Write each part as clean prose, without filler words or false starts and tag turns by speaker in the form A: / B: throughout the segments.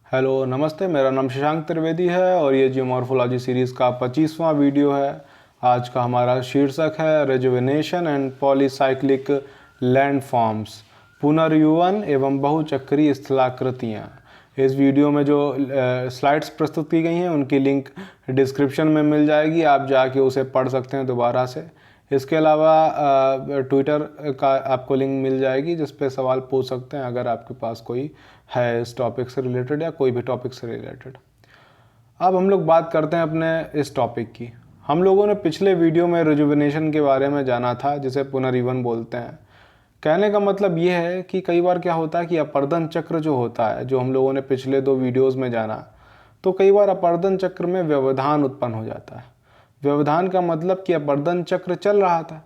A: Hello नमस्ते, मेरा नाम शशांक त्रिवेदी है और ये जियोमॉर्फोलॉजी सीरीज़ का 25वां वीडियो है। आज का हमारा शीर्षक है रिजुविनेशन एंड पॉलीसाइक्लिक लैंडफॉर्म्स, पुनर्युवन एवं बहुचक्रीय स्थलाकृतियाँ। इस वीडियो में जो स्लाइड्स प्रस्तुत की गई हैं उनकी लिंक डिस्क्रिप्शन में मिल जाएगी, आप जाके उसे पढ़ सकते हैं दोबारा से। इसके अलावा ट्विटर का आपको लिंक मिल जाएगी जिस पे सवाल पूछ सकते हैं अगर आपके पास कोई है इस टॉपिक से रिलेटेड या कोई भी टॉपिक से रिलेटेड। अब हम लोग बात करते हैं अपने इस टॉपिक की। हम लोगों ने पिछले वीडियो में रिजुविनेशन के बारे में जाना था, जिसे पुनर्जीवन बोलते हैं। कहने का मतलब ये है कि कई बार क्या होता है कि अपर्दन चक्र जो होता है, जो हम लोगों ने पिछले 2 वीडियोज़ में जाना, तो कई बार अपर्दन चक्र में व्यवधान उत्पन्न हो जाता है। व्यवधान का मतलब कि अपर्दन चक्र चल रहा था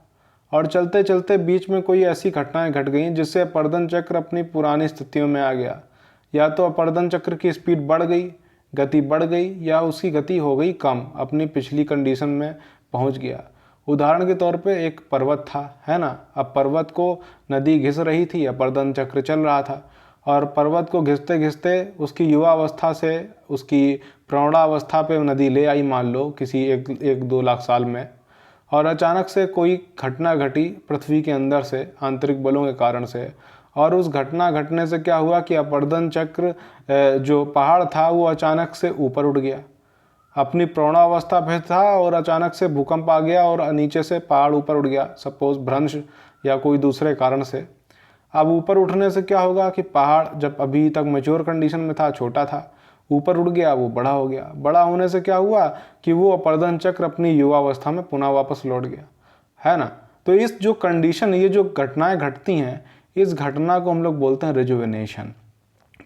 A: और चलते चलते बीच में कोई ऐसी घटनाएं घट गई जिससे अपर्दन चक्र अपनी पुरानी स्थितियों में आ गया। या तो अपर्दन चक्र की स्पीड बढ़ गई, गति बढ़ गई, या उसकी गति हो गई कम, अपनी पिछली कंडीशन में पहुंच गया। उदाहरण के तौर पे एक पर्वत था, है ना। अब पर्वत को नदी घिस रही थी, अपर्दन चक्र चल रहा था और पर्वत को घिसते घिसते उसकी युवा अवस्था से उसकी प्रौढ़ावस्था पे नदी ले आई, मान लो किसी 1-2 लाख साल में। और अचानक से कोई घटना घटी पृथ्वी के अंदर से, आंतरिक बलों के कारण से, और उस घटना घटने से क्या हुआ कि अपर्दन चक्र जो पहाड़ था वो अचानक से ऊपर उठ गया। अपनी प्रौढ़ावस्था पे था और अचानक से भूकंप आ गया और नीचे से पहाड़ ऊपर उठ गया, सपोज भ्रंश या कोई दूसरे कारण से। अब ऊपर उठने से क्या होगा कि पहाड़ जब अभी तक मैच्योर कंडीशन में था, छोटा था, ऊपर उठ गया, वो बड़ा हो गया। बड़ा होने से क्या हुआ कि वो अपर्दन चक्र अपनी युवावस्था में पुनः वापस लौट गया, है ना। तो इस जो कंडीशन, ये जो घटनाएं घटती हैं, इस घटना को हम लोग बोलते हैं रिजुविनेशन,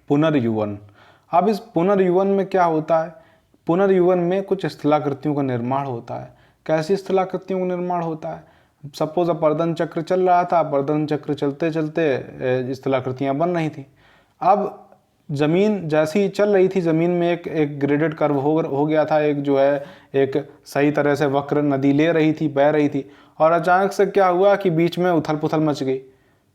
A: पुनर्युवन। अब इस पुनर्युवन में क्या होता है? पुनर्युवन में कुछ स्थलाकृतियों का निर्माण होता है। कैसी स्थलाकृतियों का निर्माण होता है? सपोज अपर्दन चक्र चल रहा था, अपर्दन चक्र चलते चलते स्थलाकृतियाँ बन रही थी। अब ज़मीन जैसी चल रही थी, ज़मीन में एक ग्रेडेड कर्व हो गया था, एक जो है एक सही तरह से वक्र नदी ले रही थी, बह रही थी। और अचानक से क्या हुआ कि बीच में उथल पुथल मच गई।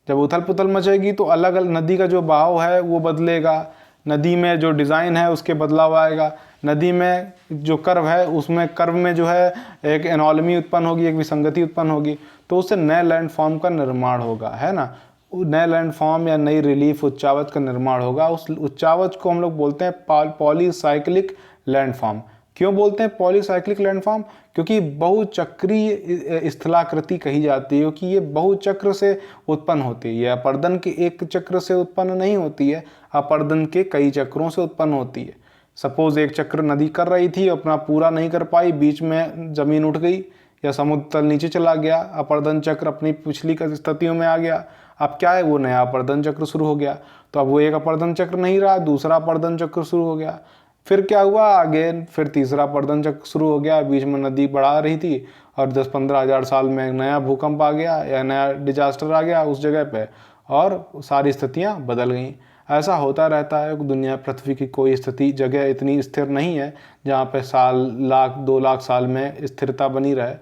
A: जब उथल पुथल मचेगी तो अलग अलग नदी का जो बहाव है वो बदलेगा, नदी में जो डिज़ाइन है उसके बदलाव आएगा, नदी में जो कर्व है उसमें कर्व में जो है एक एनोलमी उत्पन्न होगी, एक विसंगति उत्पन्न होगी, तो उससे नए लैंडफॉर्म का निर्माण होगा, है ना। नए लैंडफॉर्म या नई रिलीफ उच्चावच का निर्माण होगा। उस उच्चावच को हम लोग बोलते हैं पॉलीसाइक्लिक लैंडफॉर्म। क्यों बोलते हैं पॉलीसाइक्लिक लैंडफॉर्म? क्योंकि बहुचक्रीय स्थलाकृति कही जाती है, क्योंकि ये बहुचक्र से उत्पन्न होती है। ये अपर्दन के एक चक्र से उत्पन्न नहीं होती है, अपर्दन के कई चक्रों से उत्पन्न होती है। सपोज एक चक्र नदी कर रही थी, अपना पूरा नहीं कर पाई, बीच में जमीन उठ गई या समुद्र तल नीचे चला गया, अपर्दन चक्र अपनी पिछली स्थितियों में आ गया। अब क्या है, वो नया अपर्दन चक्र शुरू हो गया। तो अब वो एक अपर्दन चक्र नहीं रहा, दूसरा अपर्दन चक्र शुरू हो गया। फिर क्या हुआ आगे, फिर तीसरा अपर्दन चक्र शुरू हो गया, बीच में नदी बढ़ा रही थी और 10-15 हज़ार साल में एक नया भूकंप आ गया या नया डिजास्टर आ गया उस जगह पे और सारी स्थितियाँ बदल गईं। ऐसा होता रहता है। दुनिया पृथ्वी की कोई स्थिति जगह इतनी स्थिर नहीं है जहाँ पे साल, लाख, 2 लाख साल में स्थिरता बनी रहे।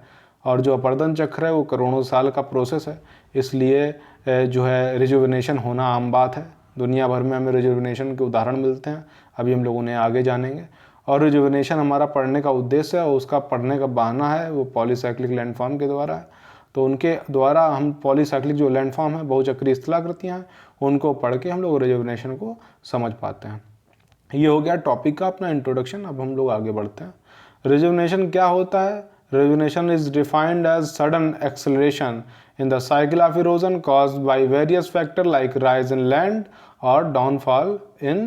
A: और जो अपर्दन चक्र है वो करोड़ों साल का प्रोसेस है, इसलिए जो है रिजुविनेशन होना आम बात है। दुनिया भर में हमें रिजुविनेशन के उदाहरण मिलते हैं, अभी हम लोग उन्हें आगे जानेंगे। और रिजुविनेशन हमारा पढ़ने का उद्देश्य है और उसका पढ़ने का बहाना है वो पॉलीसाइक्लिक लैंडफॉर्म के द्वारा है। तो उनके द्वारा हम पॉलीसाइक्लिक जो लैंडफॉर्म है, बहुचक्रीय स्थलाकृतियाँ हैं, उनको पढ़ के हम लोग रिजुविनेशन को समझ पाते हैं। ये हो गया टॉपिक का अपना इंट्रोडक्शन। अब हम लोग आगे बढ़ते हैं। रिजुविनेशन क्या होता है? Rejuvenation is defined as sudden acceleration in the cycle of erosion caused by various factors like rise in land or downfall in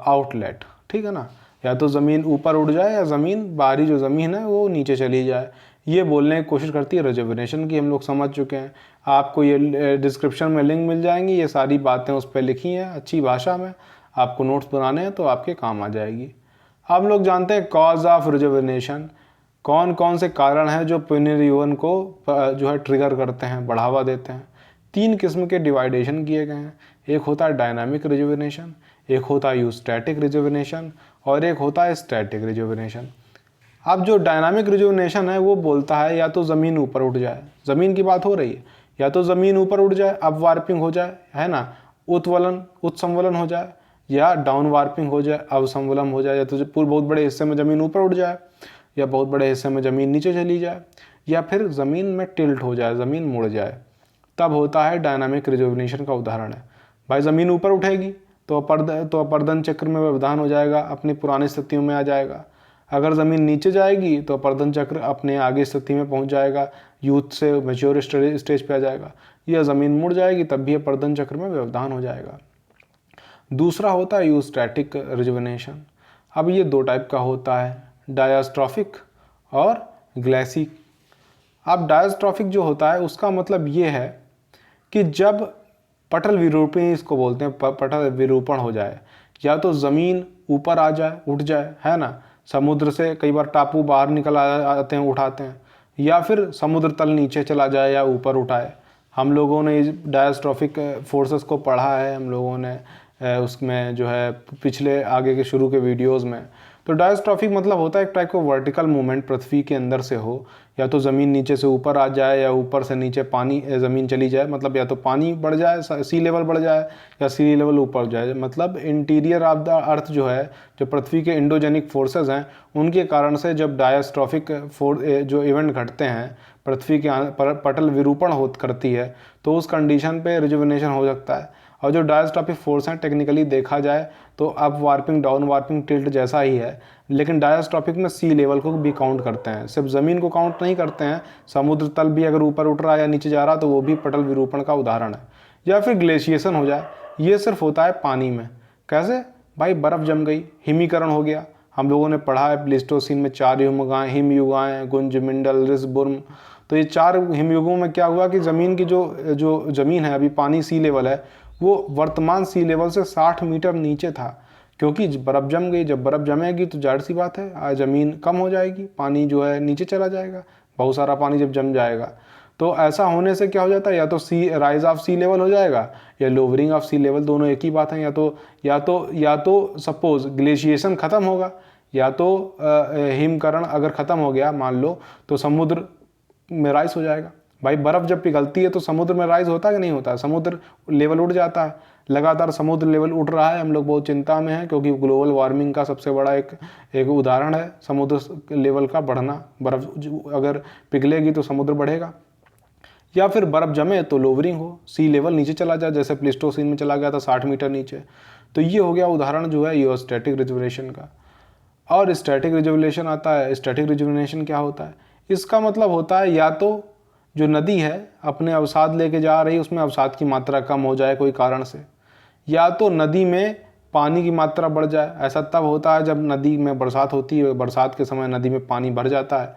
A: outlet। ठीक है ना। या तो ज़मीन ऊपर उड़ जाए या ज़मीन, बाहरी जो ज़मीन है वो नीचे चली जाए, ये बोलने की कोशिश करती है रिजुविनेशन की। हम लोग समझ चुके हैं, आपको ये डिस्क्रिप्शन में लिंक मिल जाएंगी, ये सारी बातें उस पर लिखी हैं अच्छी भाषा में, आपको नोट्स बनाने हैं तो आपके काम आ जाएगी। हम लोग जानते हैं कॉज ऑफ रिजुविनेशन, कौन कौन से कारण हैं जो पुनर्जीवन को जो है ट्रिगर करते हैं, बढ़ावा देते हैं। 3 किस्म के डिवाइडेशन किए गए हैं। एक होता है डायनामिक रिजुविनेशन, एक होता है यूस्टैटिक रिजुविनेशन और एक होता है स्टैटिक रिजुविनेशन। अब जो डायनामिक रिजुविनेशन है वो बोलता है या तो ज़मीन ऊपर उठ जाए, ज़मीन की बात हो रही है, या तो ज़मीन ऊपर उठ जाए, अपवार्पिंग हो जाए, है ना, उत्संवलन हो जाए, या डाउन वार्पिंग हो जाए, अवसमूलम हो जाए, या तो पूरे बहुत बड़े हिस्से में ज़मीन ऊपर उठ जाए, या बहुत बड़े हिस्से में ज़मीन नीचे चली जाए, या फिर ज़मीन में टिल्ट हो जाए, ज़मीन मुड़ जाए, तब होता है डायनामिक रिजुविनेशन का उदाहरण है। भाई ज़मीन ऊपर उठेगी तो अपर्दन चक्र में व्यवधान हो जाएगा, अपनी पुरानी स्थितियों में आ जाएगा। अगर ज़मीन नीचे जाएगी तो अपर्दन चक्र अपने आगे स्थिति में पहुंच जाएगा, यूथ से मैच्योर स्टेज पे आ जाएगा। या ज़मीन मुड़ जाएगी तब भी अपर्दन चक्र में व्यवधान हो जाएगा। दूसरा होता है यूस्टैटिक रिजुविनेशन। अब ये दो टाइप का होता है, डायस्ट्रॉफिक और ग्लेसिक। अब डायस्ट्रॉफिक जो होता है उसका मतलब ये है कि जब पटल विरूपण, इसको बोलते हैं, पटल विरूपण हो जाए, या तो ज़मीन ऊपर आ जाए, उठ जाए, है ना, समुद्र से कई बार टापू बाहर निकल आते हैं, उठाते हैं, या फिर समुद्र तल नीचे चला जाए या ऊपर उठाए। हम लोगों ने इस डायस्ट्रॉफिक फोर्सेस को पढ़ा है, हम लोगों ने उसमें जो है पिछले आगे के शुरू के वीडियोस में। तो डायस्ट्रॉफिक मतलब होता है एक टाइप का वर्टिकल मूवमेंट पृथ्वी के अंदर से हो, या तो ज़मीन नीचे से ऊपर आ जाए या ऊपर से नीचे पानी ज़मीन चली जाए, मतलब या तो पानी बढ़ जाए, सी लेवल बढ़ जाए, या सी लेवल ऊपर जाए। मतलब इंटीरियर ऑफ द अर्थ जो है, जो पृथ्वी के इंडोजेनिक फोर्सेस हैं, उनके कारण से जब डायस्ट्रॉफिक जो इवेंट घटते हैं, पृथ्वी के पटल विरूपण करती है, तो उस कंडीशन पे रिजुविनेशन हो सकता है। और जो डायस्ट्रॉफिक फोर्स हैं टेक्निकली देखा जाए तो up warping, down warping, tilt जैसा ही है, लेकिन डायस्ट्रॉफिक में सी लेवल को भी काउंट करते हैं, सिर्फ ज़मीन को काउंट नहीं करते हैं। समुद्र तल भी अगर ऊपर उठ रहा है या नीचे जा रहा है तो वो भी पटल विरूपण का उदाहरण है। या फिर ग्लेशिएशन हो जाए, ये सिर्फ होता है पानी में। कैसे भाई, बर्फ़ जम गई, हिमीकरण हो गया। हम लोगों ने पढ़ा है प्लीस्टोसीन में 4 हिमयुगाएँ, गुंज, मिंडल, रिसबुर्म। तो ये 4 हिमयुगों में क्या हुआ कि ज़मीन की जो ज़मीन है, अभी पानी सी लेवल है, वो वर्तमान सी लेवल से 60 मीटर नीचे था, क्योंकि बर्फ़ जम गई। जब बर्फ़ जमेगी तो जाहिर सी बात है ज़मीन कम हो जाएगी, पानी जो है नीचे चला जाएगा, बहुत सारा पानी जब जम जाएगा। तो ऐसा होने से क्या हो जाता है, या तो राइज ऑफ सी लेवल हो जाएगा या लोअरिंग ऑफ सी लेवल, दोनों एक ही बात है। या तो सपोज ग्लेशिएशन ख़त्म होगा, या तो हिमकरण अगर ख़त्म हो गया मान लो, तो समुद्र में राइज हो जाएगा। भाई बर्फ़ जब पिघलती है तो समुद्र में राइज होता है कि नहीं होता, समुद्र लेवल उठ जाता है। लगातार समुद्र लेवल उठ रहा है, हम लोग बहुत चिंता में हैं, क्योंकि ग्लोबल वार्मिंग का सबसे बड़ा एक उदाहरण है समुद्र लेवल का बढ़ना। बर्फ़ अगर पिघलेगी तो समुद्र बढ़ेगा। या फिर बर्फ़ जमे तो लोअरिंग हो, सी लेवल नीचे चला जाए, जैसे प्लीस्टोसीन में चला गया था 60 मीटर नीचे। तो ये हो गया उदाहरण जो है यूस्टैटिक रिजुविनेशन का। और स्टैटिक रिजुविनेशन आता है। स्टैटिक रिजुविनेशन क्या होता है, इसका मतलब होता है या तो जो नदी है अपने अवसाद लेके जा रही है, उसमें अवसाद की मात्रा कम हो जाए कोई कारण से, या तो नदी में पानी की मात्रा बढ़ जाए। ऐसा तब होता है जब नदी में बरसात होती है, बरसात के समय नदी में पानी भर जाता है,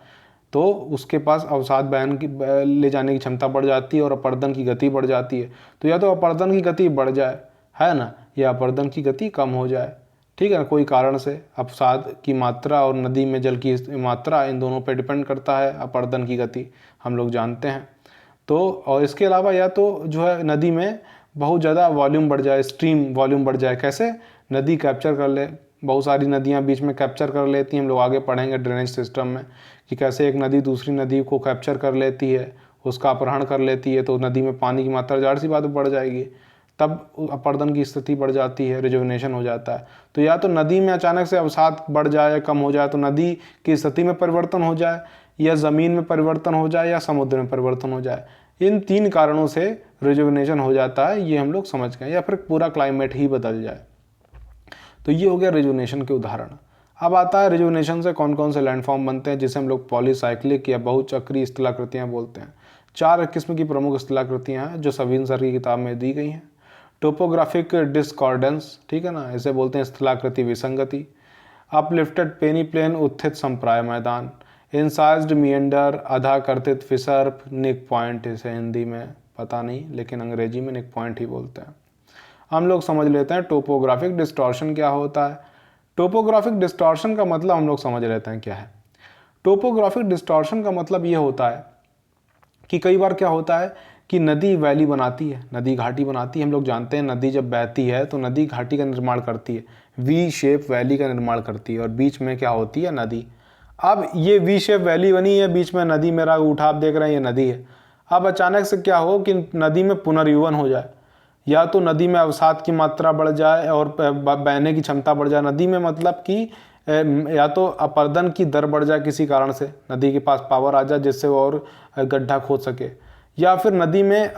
A: तो उसके पास अवसाद बहन की ले जाने की क्षमता बढ़ जाती है और अपर्दन की गति बढ़ जाती है। तो या तो अपर्दन की गति बढ़ जाए, है ना, या अपर्दन की गति कम हो जाए, ठीक है ना, कोई कारण से। अवसाद की मात्रा और नदी में जल की मात्रा, इन दोनों पे डिपेंड करता है अपर्दन की गति, हम लोग जानते हैं। तो और इसके अलावा या तो जो है नदी में बहुत ज़्यादा वॉल्यूम बढ़ जाए, स्ट्रीम वॉल्यूम बढ़ जाए। कैसे, नदी कैप्चर कर ले, बहुत सारी नदियाँ बीच में कैप्चर कर लेती हैं। हम लोग आगे पढ़ेंगे ड्रेनेज सिस्टम में कि कैसे एक नदी दूसरी नदी को कैप्चर कर लेती है, उसका अपहरण कर लेती है, तो नदी में पानी की मात्रा जाहिर सी बात बढ़ जाएगी, तब अपर्दन की स्थिति बढ़ जाती है, रिजुविनेशन हो जाता है। तो या तो नदी में अचानक से अवसाद बढ़ जाए या कम हो जाए तो नदी की स्थिति में परिवर्तन हो जाए, या ज़मीन में परिवर्तन हो जाए, या समुद्र में परिवर्तन हो जाए। इन 3 कारणों से रिजुविनेशन हो जाता है, ये हम लोग समझ गए। या फिर पूरा क्लाइमेट ही बदल जाए। तो ये हो गया रिजुविनेशन के उदाहरण। अब आता है रिजुविनेशन से कौन कौन से लैंडफॉर्म बनते हैं, जिसे हम लोग पॉलीसाइक्लिक या बहुचक्रीय स्थलाकृतियाँ बोलते हैं। 4 किस्म की प्रमुख स्थलाकृतियाँ हैं जो सविन सर की किताब में दी गई हैं। टोपोग्राफिक डिस्कॉर्डेंस, ठीक है ना, इसे बोलते हैं स्थलाकृति विसंगति। अपलिफ्टेड पेनीप्लेन, उत्थित संप्राय मैदान। इंसाइज्ड मिएंडर, आधा कर्तित फिसर, निक पॉइंट, इसे हिंदी में पता नहीं लेकिन अंग्रेजी में निक पॉइंट ही बोलते हैं। हम लोग समझ लेते हैं टोपोग्राफिक डिस्टॉर्शन क्या होता है। टोपोग्राफिक डिस्टॉर्शन का मतलब हम लोग समझ लेते हैं क्या है। टोपोग्राफिक डिस्टॉर्शन का मतलब ये होता है कि कई बार क्या होता है कि नदी वैली बनाती है, नदी घाटी बनाती है। हम लोग जानते हैं नदी जब बहती है तो नदी घाटी का निर्माण करती है, वी शेप वैली का निर्माण करती है, और बीच में क्या होती है, नदी। अब ये वी शेप वैली बनी है, बीच में नदी, मेरा उठा आप देख रहे हैं ये नदी है। अब अचानक से क्या हो कि नदी में पुनर्युवन हो जाए, या तो नदी में अवसाद की मात्रा बढ़ जाए और बहने की क्षमता बढ़ जाए। नदी में मतलब कि या तो अपरदन की दर बढ़ जाए, किसी कारण से नदी के पास पावर आ जाए जिससे वो और गड्ढा खोद सके, या फिर नदी में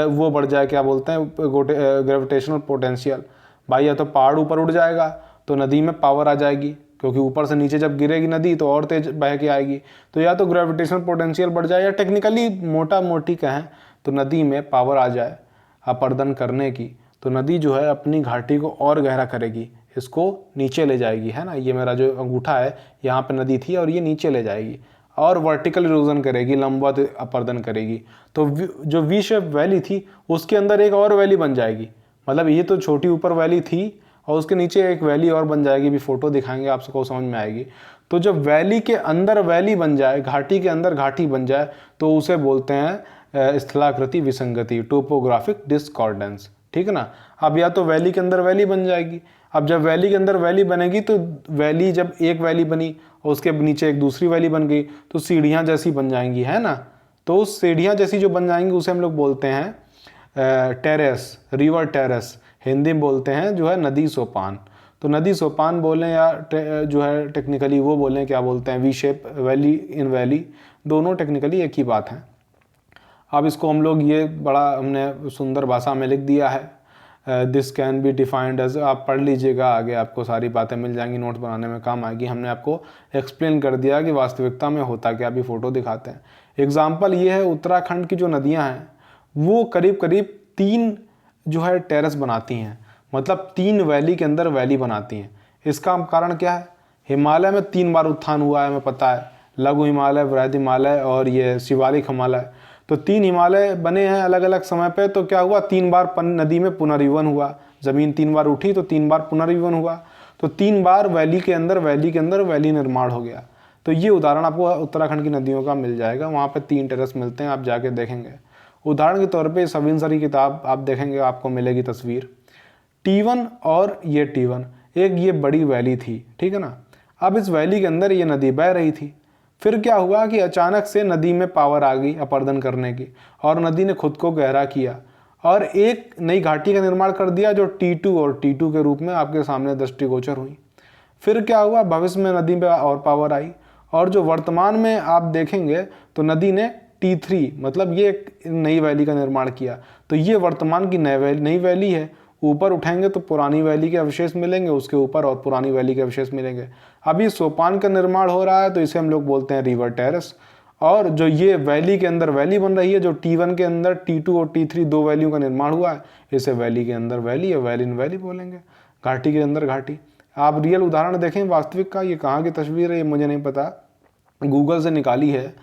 A: वो बढ़ जाए, क्या बोलते हैं, ग्रेविटेशनल पोटेंशियल। भाई या तो पहाड़ ऊपर उठ जाएगा तो नदी में पावर आ जाएगी, क्योंकि ऊपर से नीचे जब गिरेगी नदी तो और तेज बह के आएगी। तो या तो ग्रेविटेशनल पोटेंशियल बढ़ जाए, या टेक्निकली मोटा मोटी कहें तो नदी में पावर आ जाए अपरदन करने की, तो नदी जो है अपनी घाटी को और गहरा करेगी, इसको नीचे ले जाएगी, है ना। ये मेरा जो अंगूठा है, यहाँ पे नदी थी और ये नीचे ले जाएगी और वर्टिकल इरोजन करेगी, लंबवत अपरदन करेगी। तो जो वी शेप वैली थी उसके अंदर एक और वैली बन जाएगी। मतलब ये तो छोटी ऊपर वैली थी और उसके नीचे एक वैली और बन जाएगी, भी फोटो दिखाएंगे आप सबको समझ में आएगी। तो जब वैली के अंदर वैली बन जाए, घाटी के अंदर घाटी बन जाए, तो उसे बोलते हैं स्थलाकृति विसंगति, टोपोग्राफिक डिस्कॉर्डेंस, ठीक है ना। अब या तो वैली के अंदर वैली बन जाएगी। अब जब वैली के अंदर वैली बनेगी तो वैली, जब एक वैली बनी और उसके नीचे एक दूसरी वैली बन गई तो सीढ़ियाँ जैसी बन जाएंगी, है ना। तो उस सीढ़ियाँ जैसी जो बन जाएंगी उसे हम लोग बोलते हैं टेरेस, रिवर टेरेस। हिंदी में बोलते हैं जो है नदी सोपान। तो नदी सोपान बोलें या जो है टेक्निकली वो बोलें, क्या बोलते हैं, V shape valley in valley, दोनों टेक्निकली एक ही बात है। अब इसको हम लोग ये बड़ा हमने सुंदर भाषा में लिख दिया है। This can be defined as, आप पढ़ लीजिएगा, आगे आपको सारी बातें मिल जाएंगी, नोट बनाने में काम आएगी। हमने आपको एक्सप्लेन कर दिया कि वास्तविकता में होता क्या, अभी फ़ोटो दिखाते हैं। एग्जाम्पल ये है, उत्तराखंड की जो नदियाँ हैं वो करीब करीब 3 जो है टेरेस बनाती हैं, मतलब 3 वैली के अंदर वैली बनाती हैं। इसका कारण क्या है, हिमालय में 3 बार उत्थान हुआ है, हमें पता है, लघु हिमालय, वृहद हिमालय और ये शिवालिक हिमालय। तो 3 हिमालय बने हैं अलग अलग समय पे। तो क्या हुआ, 3 बार नदी में पुनर्जीवन हुआ, ज़मीन 3 बार उठी तो 3 बार पुनर्जीवन हुआ। तो 3 बार वैली के अंदर वैली निर्माण हो गया। तो ये उदाहरण आपको उत्तराखंड की नदियों का मिल जाएगा, वहाँ पे 3 टेरेस मिलते हैं, आप जाके देखेंगे। उदाहरण के तौर पे सविनसर की किताब आप देखेंगे, आपको मिलेगी तस्वीर T1 और ये T1, एक ये बड़ी वैली थी, ठीक है ना। अब इस वैली के अंदर ये नदी बह रही थी। फिर क्या हुआ कि अचानक से नदी में पावर आ गई अपरदन करने की, और नदी ने खुद को गहरा किया और एक नई घाटी का निर्माण कर दिया जो T2 और T2 के रूप में आपके सामने दृष्टिगोचर हुई। फिर क्या हुआ, भविष्य में नदी में और पावर आई, और जो वर्तमान में आप देखेंगे तो नदी ने T3 मतलब ये एक नई वैली का निर्माण किया। तो ये वर्तमान की नई वैली है। ऊपर उठेंगे तो पुरानी वैली के अवशेष मिलेंगे, उसके ऊपर और पुरानी वैली के अवशेष मिलेंगे। अभी सोपान का निर्माण हो रहा है, तो इसे हम लोग बोलते हैं रिवर टेरेस। और जो ये वैली के अंदर वैली बन रही है, जो T1 के अंदर T2 और T3 2 वैलियों का निर्माण हुआ है, इसे वैली के अंदर वैली या वैली इन वैली बोलेंगे, घाटी के अंदर घाटी। आप रियल उदाहरण देखें वास्तविक का, ये कहाँ की तस्वीर है ये मुझे नहीं पता, गूगल से निकाली है।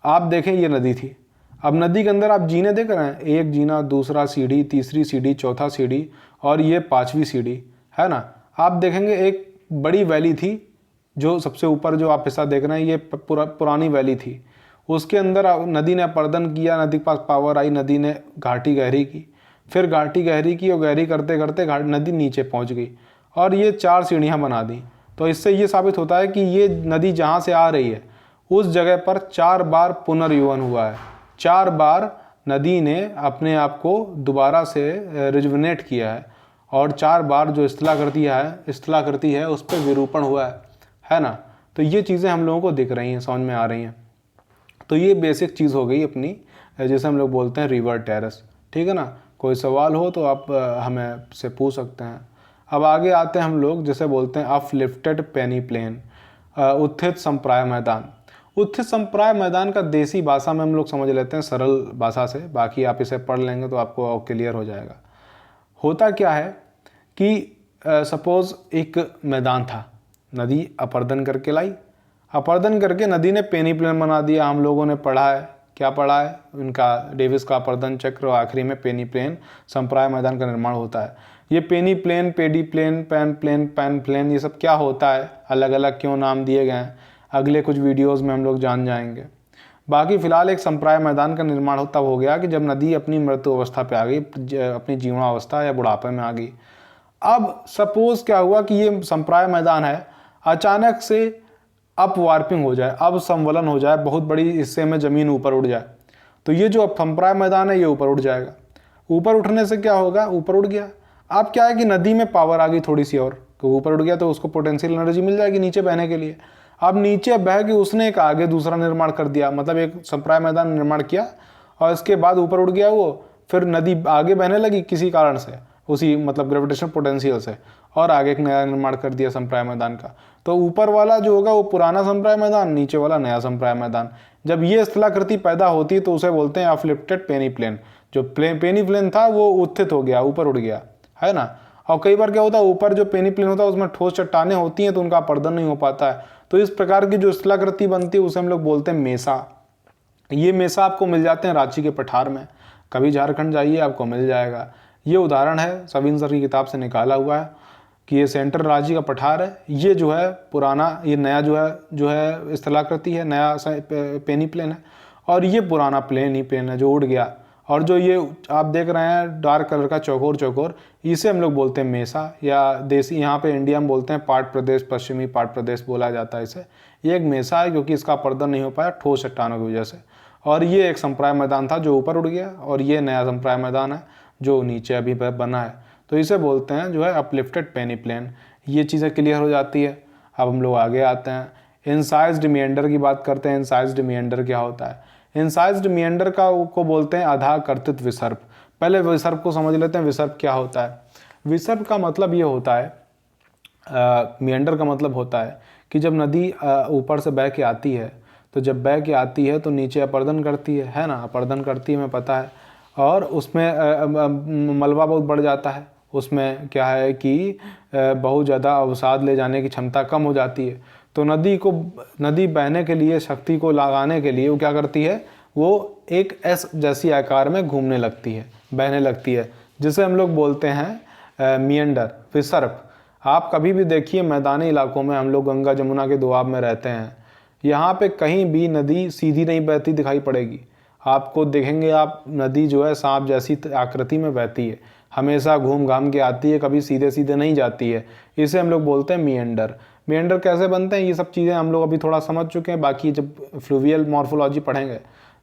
A: आप देखें ये नदी थी। अब नदी के अंदर आप जीने देख रहे हैं, एक जीना, दूसरा सीढ़ी, तीसरी सीढ़ी, चौथा सीढ़ी और ये 5वीं सीढ़ी, है ना। आप देखेंगे एक बड़ी वैली थी, जो सबसे ऊपर जो आप हिस्सा देख रहे हैं ये पुरानी वैली थी। उसके अंदर नदी ने अपरदन किया, नदी के पास पावर आई, नदी ने घाटी गहरी की, फिर घाटी गहरी की और गहरी करते करते नदी नीचे पहुंच गई और ये 4 सीढ़ियाँ बना दी। तो इससे ये साबित होता है कि ये नदी जहाँ से आ रही है उस जगह पर 4 बार पुनर्जीवन हुआ है। 4 बार नदी ने अपने आप को दोबारा से रिजुविनेट किया है और 4 बार जो स्थलाकृति है उस पर विरूपण हुआ है ना। तो ये चीज़ें हम लोगों को दिख रही हैं, समझ में आ रही हैं। तो ये बेसिक चीज़ हो गई अपनी, जैसे हम लोग बोलते हैं रिवर टेरेस, ठीक है ना। कोई सवाल हो तो आप हमें से पूछ सकते हैं। अब आगे आते हैं हम लोग, जैसे बोलते हैं अपलिफ्टेड पेनी प्लेन, उत्थित संप्राय मैदान। उत्थित संप्राय मैदान का देसी भाषा में हम लोग समझ लेते हैं, सरल भाषा से, बाकी आप इसे पढ़ लेंगे तो आपको क्लियर हो जाएगा। होता क्या है कि सपोज़ एक मैदान था, नदी अपरदन करके लाई, अपरदन करके नदी ने पेनी प्लेन बना दिया। हम लोगों ने पढ़ा है, क्या पढ़ा है, उनका डेविस का अपरदन चक्र और आखिरी में पेनी प्लेन संप्राय मैदान का निर्माण होता है। ये peneplain, paddy plain, pan plain, pan plain, ये सब क्या होता है, अलग अलग क्यों नाम दिए गए हैं, अगले कुछ वीडियोस में हम लोग जान जाएंगे। बाकी फ़िलहाल एक संप्राय मैदान का निर्माण तब हो गया कि जब नदी अपनी मृत्यु अवस्था पे आ गई, अपनी जीवनावस्था या बुढ़ापे में आ गई। अब सपोज़ क्या हुआ कि ये संप्राय मैदान है, अचानक से अपवार्पिंग हो जाए, अब संवलन हो जाए, बहुत बड़ी हिस्से में ज़मीन ऊपर उठ जाए, तो ये जो संप्राय मैदान है ये ऊपर उठ जाएगा। ऊपर उठने से क्या होगा, ऊपर उठ गया। अब क्या है कि नदी में पावर आ गई थोड़ी सी और, तो ऊपर उठ गया तो उसको पोटेंशियल एनर्जी मिल जाएगी नीचे बहने के लिए। अब नीचे बह के उसने एक आगे दूसरा निर्माण कर दिया, मतलब एक संप्राय मैदान निर्माण किया और इसके बाद ऊपर उठ गया वो, फिर नदी आगे बहने लगी किसी कारण से, उसी मतलब ग्रेविटेशन पोटेंशियल से, और आगे एक नया निर्माण कर दिया संप्राय मैदान का। तो ऊपर वाला जो होगा वो पुराना संप्राय मैदान, नीचे वाला नया संप्राय मैदान। जब ये स्थलाकृति पैदा होती है तो उसे बोलते हैं अपलिफ्टेड पेनी प्लेन। जो पेनी प्लेन था वो उत्थित हो गया, ऊपर उड़ गया, है ना। और कई बार क्या होता है, ऊपर जो पेनी प्लेन होता है उसमें ठोस चट्टानें होती हैं तो उनका अपर्दन नहीं हो पाता है, तो इस प्रकार की जो स्थलाकृति बनती है उसे हम लोग बोलते हैं मेसा। ये मेसा आपको मिल जाते हैं रांची के पठार में, कभी झारखंड जाइए आपको मिल जाएगा। ये उदाहरण है सविन सर की किताब से निकाला हुआ है कि ये सेंटर रांची का पठार है, ये जो है पुराना, ये नया जो है स्थलाकृति है, नया पेनी प्लेन है, और ये पुराना प्लेन ही प्लेन है जो उड़ गया। और जो ये आप देख रहे हैं डार्क कलर का चौकोर चौकोर, इसे हम लोग बोलते हैं मेसा, या देसी यहाँ पे इंडिया में बोलते हैं पाट प्रदेश, पश्चिमी पाट प्रदेश बोला जाता है इसे। ये एक मेसा है क्योंकि इसका अपर्दन नहीं हो पाया ठोस चट्टानों की वजह से। और ये एक संप्राय मैदान था जो ऊपर उड़ गया, और ये नया संप्राय मैदान है जो नीचे अभी बना है, तो इसे बोलते हैं जो है अपलिफ्टेड पेनी प्लेन। ये चीज़ें क्लियर हो जाती है। अब हम लोग आगे आते हैं, इंसाइज्ड मिएंडर की बात करते हैं। इंसाइज्ड मिएंडर क्या होता है? इंसाइज्ड मिएंडर को बोलते हैं आधा कर्तित विसर्प। पहले विसर्प को समझ लेते हैं, विसर्प क्या होता है। विसर्प का मतलब ये होता है, मिएंडर का मतलब होता है कि जब नदी ऊपर से बह के आती है, तो जब बह के आती है तो नीचे अपर्दन करती है ना, अपर्दन करती है, हमें पता है, और उसमें मलबा बहुत बढ़ जाता है, उसमें क्या है कि बहुत ज़्यादा अवसाद ले जाने की क्षमता कम हो जाती है। तो नदी बहने के लिए, शक्ति को लगाने के लिए वो क्या करती है, वो एक एस जैसी आकार में घूमने लगती है, बहने लगती है, जिसे हम लोग बोलते हैं मिएंडर, विसर्प। आप कभी भी देखिए मैदानी इलाकों में, हम लोग गंगा जमुना के दोआब में रहते हैं, यहाँ पे कहीं भी नदी सीधी नहीं बहती दिखाई पड़ेगी आपको। देखेंगे आप नदी जो है सांप जैसी आकृति में बहती है, हमेशा घूम घाम के आती है, कभी सीधे सीधे नहीं जाती है। इसे हम लोग बोलते हैं मिएंडर। मिएंडर कैसे बनते हैं ये सब चीज़ें हम लोग अभी थोड़ा समझ चुके हैं, बाकी जब फ्लूवियल मॉर्फोलॉजी पढ़ेंगे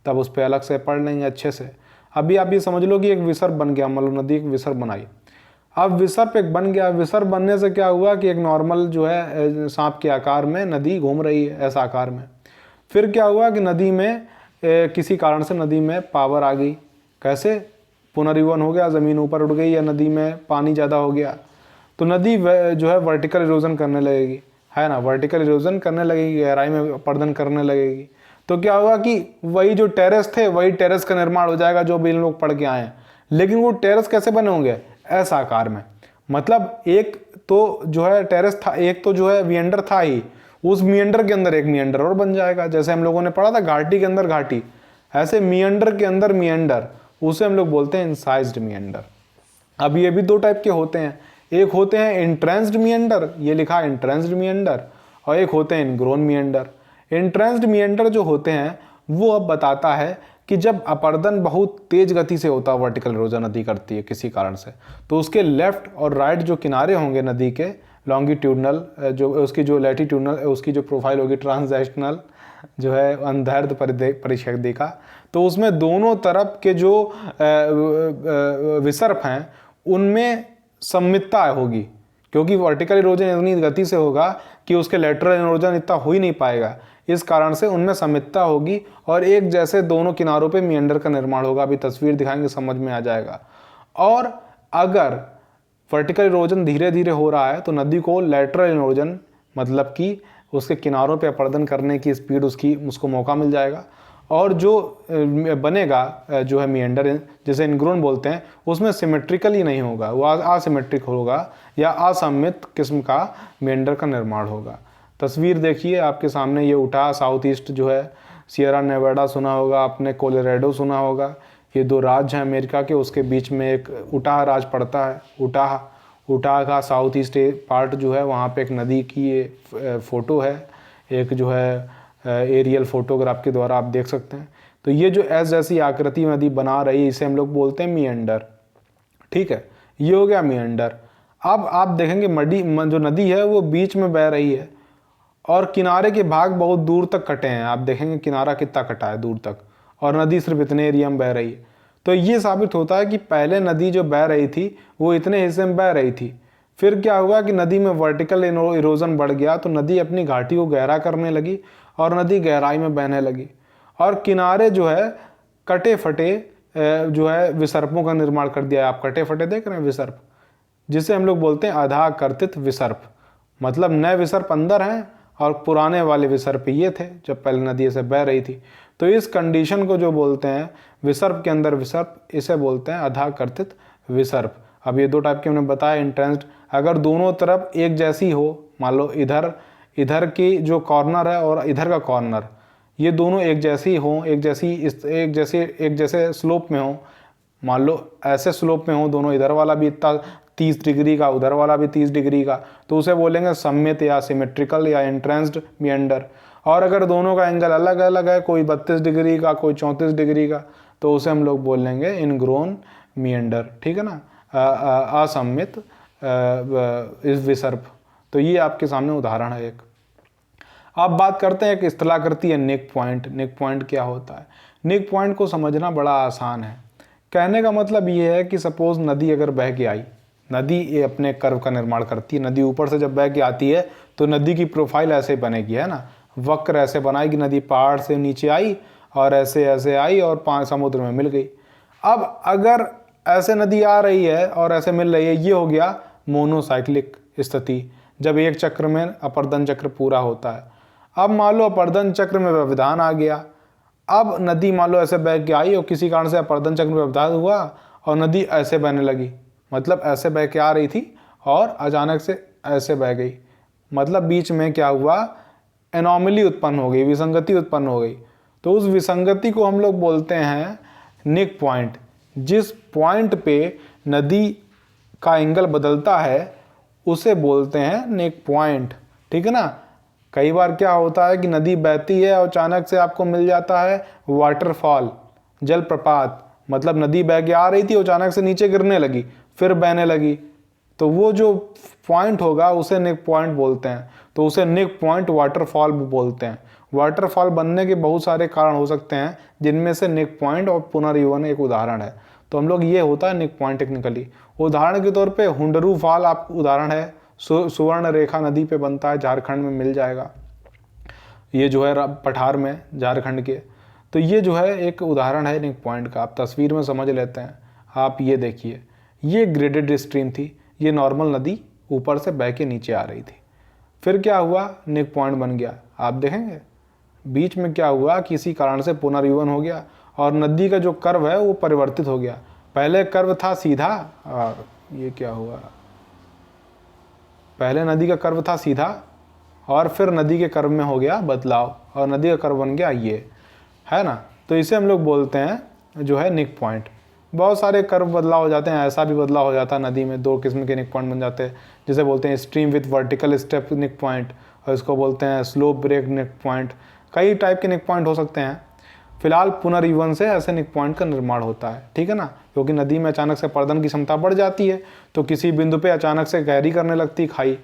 A: तब उस पर अलग से पढ़ लेंगे अच्छे से। अभी आप ये समझ लो कि एक विसर्प बन गया, मतलब नदी एक विसर्प बनाई। अब विसर्प एक बन गया, विसर्प बनने से क्या हुआ कि एक नॉर्मल जो है सांप के आकार में नदी घूम रही है, ऐसा आकार में। फिर क्या हुआ कि नदी में किसी कारण से नदी में पावर आ गई। कैसे? पुनर्जीवन हो गया, ज़मीन ऊपर उठ गई, या नदी में पानी ज़्यादा हो गया, तो नदी जो है वर्टिकल इरोजन करने लगेगी, है ना, वर्टिकल इरोजन करने लगेगी, गहराई में अपर्दन करने लगेगी। तो क्या होगा कि वही जो टेरेस थे वही टेरेस का निर्माण हो जाएगा जो भी इन लोग पढ़ के आए हैं। लेकिन वो टेरेस कैसे बने होंगे? ऐसा आकार में, मतलब एक तो जो है टेरेस था, एक तो जो है मिएंडर था ही, उस मिएंडर के अंदर एक मिएंडर और बन जाएगा। जैसे हम लोगों ने पढ़ा था घाटी के अंदर घाटी, ऐसे मिएंडर के अंदर मिएंडर, उसे हम लोग बोलते हैं इंसाइज्ड मिएंडर। अब ये भी दो टाइप के होते हैं, एक होते हैं एंट्रेंस्ड मिएंडर, ये लिखा है एंट्रेंस्ड मिएंडर, और एक होते हैं इनग्रोन मिएंडर। एंट्रेंस्ड मिएंडर जो होते हैं वो अब बताता है कि जब अपर्दन बहुत तेज गति से होता है, वर्टिकल इरोजन नदी करती है किसी कारण से, तो उसके लेफ्ट और राइट जो किनारे होंगे नदी के लॉन्गिट्यूडनल, जो उसकी जो लैटिट्यूडनल, उसकी जो प्रोफाइल होगी ट्रांसैक्शनल जो है अंधैर्ध परिक्षेदिका, तो उसमें दोनों तरफ के जो विसर्प हैं उनमें सममितता होगी, क्योंकि वर्टिकल इरोजन इतनी गति से होगा कि उसके लेटरल इरोजन इतना हो ही नहीं पाएगा। इस कारण से उनमें सममितता होगी और एक जैसे दोनों किनारों पे मिएंडर का निर्माण होगा। अभी तस्वीर दिखाएंगे समझ में आ जाएगा। और अगर वर्टिकल इरोजन धीरे धीरे हो रहा है तो नदी को लेटरल इरोजन, मतलब कि उसके किनारों पे अपर्दन करने की स्पीड उसको मौका मिल जाएगा, और जो बनेगा जो है मिएंडर, जैसे इनग्रोन बोलते हैं, उसमें सिमेट्रिकली नहीं होगा, वो असिमेट्रिक होगा या असममित किस्म का मिएंडर का निर्माण होगा। तस्वीर देखिए आपके सामने, ये उटाह साउथ ईस्ट जो है, सियरा नेवाडा सुना होगा आपने, कोलोराडो सुना होगा, ये दो राज्य हैं अमेरिका के, उसके बीच में एक उटाह राज्य पड़ता है। उटाह का साउथ ईस्ट पार्ट जो है, वहाँ पे एक नदी की ये फ़ोटो है, एक जो है एरियल फोटोग्राफ के द्वारा आप देख सकते हैं। तो ये जो एस जैसी आकृति नदी बना रही है इसे हम लोग बोलते हैं मिएंडर। ठीक है, ये हो गया मिएंडर। अब आप देखेंगे जो नदी है वो बीच में बह रही है और किनारे के भाग बहुत दूर तक कटे हैं। आप देखेंगे किनारा कितना कटा है दूर तक, और नदी सिर्फ इतने एरिया में बह रही है। तो ये साबित होता है कि पहले नदी जो बह रही थी वो इतने हिस्से में बह रही थी, फिर क्या हुआ कि नदी में वर्टिकल इरोजन बढ़ गया तो नदी अपनी घाटी को गहरा करने लगी और नदी गहराई में बहने लगी, और किनारे जो है कटे फटे जो है विसर्पों का निर्माण कर दिया। आप कटे फटे देख रहे हैं विसर्प, जिसे हम लोग बोलते हैं अधाकर्तित विसर्प, मतलब नए विसर्प अंदर हैं और पुराने वाले विसर्प ये थे जब पहले नदी से बह रही थी। तो इस कंडीशन को जो बोलते हैं विसर्प के अंदर विसर्प, इसे बोलते हैं अधाकर्तित विसर्प। अब ये दो टाइप के हमने बताया इंट्रेंस्ड। अगर दोनों तरफ एक जैसी हो, मान लो इधर की जो कॉर्नर है और इधर का कॉर्नर, ये दोनों एक जैसी हों, एक जैसे स्लोप में हो, मान लो ऐसे स्लोप में हो दोनों, इधर वाला भी इतना 30 डिग्री का, उधर वाला भी 30 डिग्री का, तो उसे बोलेंगे सममित या सिमेट्रिकल या इंट्रेंस्ड मिएंडर। और अगर दोनों का एंगल अलग अलग है, कोई 32 डिग्री का, कोई 34 डिग्री का, तो उसे हम लोग बोल लेंगे इनग्रोन मिएंडर, ठीक है ना, असममित इस विसर्प। तो ये आपके सामने उदाहरण है एक। अब बात करते हैं एक स्थलाकृति है नेक पॉइंट। नेक पॉइंट क्या होता है? नेक पॉइंट को समझना बड़ा आसान है। कहने का मतलब ये है कि सपोज नदी अगर बह के आई, नदी ये अपने कर्व का निर्माण करती है। नदी ऊपर से जब बह के आती है तो नदी की प्रोफाइल ऐसे बनेगी, है ना, वक्र ऐसे बनाएगी। नदी पहाड़ से नीचे आई और ऐसे ऐसे आई और समुद्र में मिल गई। अब अगर ऐसे नदी आ रही है और ऐसे मिल रही है, ये हो गया मोनोसाइक्लिक स्थिति, जब एक चक्र में अपर्दन चक्र पूरा होता है। अब मान लो अपर्दन चक्र में व्यवधान आ गया। अब नदी मान लो ऐसे बह के आई और किसी कारण से अपर्दन चक्र में व्यवधान हुआ और नदी ऐसे बहने लगी, मतलब ऐसे बह के आ रही थी और अचानक से ऐसे बह गई, मतलब बीच में क्या हुआ, एनॉमली उत्पन्न हो गई, विसंगति उत्पन्न हो गई। तो उस विसंगति को हम लोग बोलते हैं नेक पॉइंट। जिस पॉइंट पे नदी का एंगल बदलता है उसे बोलते हैं नेक पॉइंट, ठीक है ना। कई बार क्या होता है कि नदी बहती है और अचानक से आपको मिल जाता है वाटरफॉल, जलप्रपात, मतलब नदी बह के आ रही थी, अचानक से नीचे गिरने लगी, फिर बहने लगी, तो वो जो पॉइंट होगा उसे नेक पॉइंट बोलते हैं। तो उसे नेक पॉइंट वाटरफॉल भी बोलते हैं। वाटरफॉल बनने के बहुत सारे कारण हो सकते हैं, जिनमें से नेक पॉइंट और पुनर्जीवन एक उदाहरण है। तो हम लोग, ये होता है नेक पॉइंट टेक्निकली। उदाहरण के तौर पे हुंडरू फॉल आप उदाहरण है, सुवर्ण रेखा नदी पे बनता है, झारखंड में मिल जाएगा, ये जो है पठार में झारखंड के। तो ये जो है एक उदाहरण है नेक पॉइंट का। आप तस्वीर में समझ लेते हैं। आप ये देखिए, ये ग्रेडेड स्ट्रीम थी, ये नॉर्मल नदी ऊपर से बह के नीचे आ रही थी, फिर क्या हुआ, नेक पॉइंट बन गया। आप देखेंगे बीच में क्या हुआ, किसी कारण से पुनर्जीवन हो गया और नदी का जो कर्व है वो परिवर्तित हो गया। पहले कर्व था सीधा, और ये क्या हुआ, पहले नदी का कर्व था सीधा और फिर नदी के कर्व में हो गया बदलाव और नदी का कर्व बन गया ये, है ना। तो इसे हम लोग बोलते हैं जो है नेक पॉइंट। बहुत सारे कर्व बदलाव हो जाते हैं, ऐसा भी बदलाव हो जाता है नदी में, दो किस्म के नेक पॉइंट बन जाते हैं, जिसे बोलते हैं stream with vertical step neck point, और इसको बोलते हैं स्लोप ब्रेक नेक पॉइंट। कई टाइप के नेक पॉइंट हो सकते हैं। फिलहाल पुनर्जीवन से ऐसे नेक पॉइंट का निर्माण होता है, ठीक है ना, क्योंकि नदी में अचानक से अपर्दन की क्षमता बढ़ जाती है तो किसी बिंदु पे अचानक से गहरी करने लगती खाई,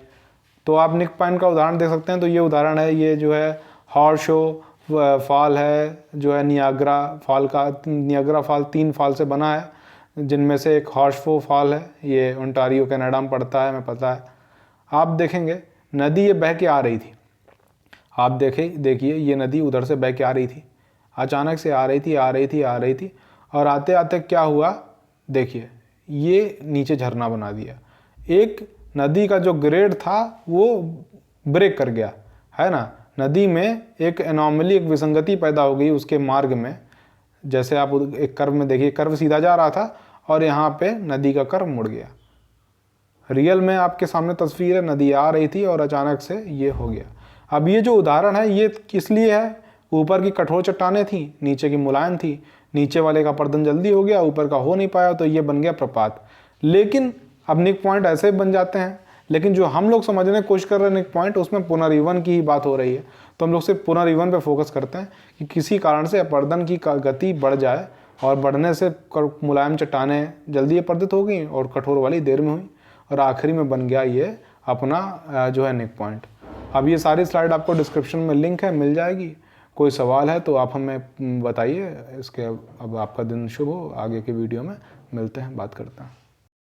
A: तो आप नेक पॉइंट का उदाहरण दे सकते हैं। तो ये उदाहरण है, ये जो है हॉर्सशो फॉल है, जो है नियाग्रा फॉल का। नियाग्रा फॉल 3 फॉल से बना है, जिनमें से एक हॉर्सशो फॉल है, ये ओंटारियो कनाडा में पड़ता है, हमें पता है। आप देखेंगे नदी ये बह के आ रही थी, आप देखिए ये नदी उधर से बह के आ रही थी, अचानक से आ रही थी और आते आते क्या हुआ, देखिए ये नीचे झरना बना दिया। एक नदी का जो ग्रेड था वो ब्रेक कर गया, है ना। नदी में एक एनॉमली, एक विसंगति पैदा हो गई उसके मार्ग में। जैसे आप एक कर्व में देखिए, कर्व सीधा जा रहा था और यहाँ पे नदी का कर्व मुड़ गया। रियल में आपके सामने तस्वीर है, नदी आ रही थी और अचानक से ये हो गया। अब ये जो उदाहरण है ये किस लिए है, ऊपर की कठोर चट्टानें थी, नीचे की मुलायम थी, नीचे वाले का पर्दन जल्दी हो गया, ऊपर का हो नहीं पाया, तो ये बन गया प्रपात। लेकिन अब नेक पॉइंट ऐसे बन जाते हैं, लेकिन जो हम लोग समझने की कोशिश कर रहे हैं नेक पॉइंट, उसमें पुनर्जीवन की ही बात हो रही है। तो हम लोग सिर्फ पुनर्जीवन पे फोकस करते हैं कि किसी कारण से अपर्दन की गति बढ़ जाए और बढ़ने से मुलायम चट्टानें जल्दी अपर्दित हो गई और कठोर वाली देर में हुई और आखिरी में बन गया ये अपना जो है नेक पॉइंट। अब ये सारी स्लाइड आपको डिस्क्रिप्शन में लिंक है, मिल जाएगी। कोई सवाल है तो आप हमें बताइए। इसके अब आपका दिन शुभ हो। आगे के वीडियो में मिलते हैं, बात करते हैं।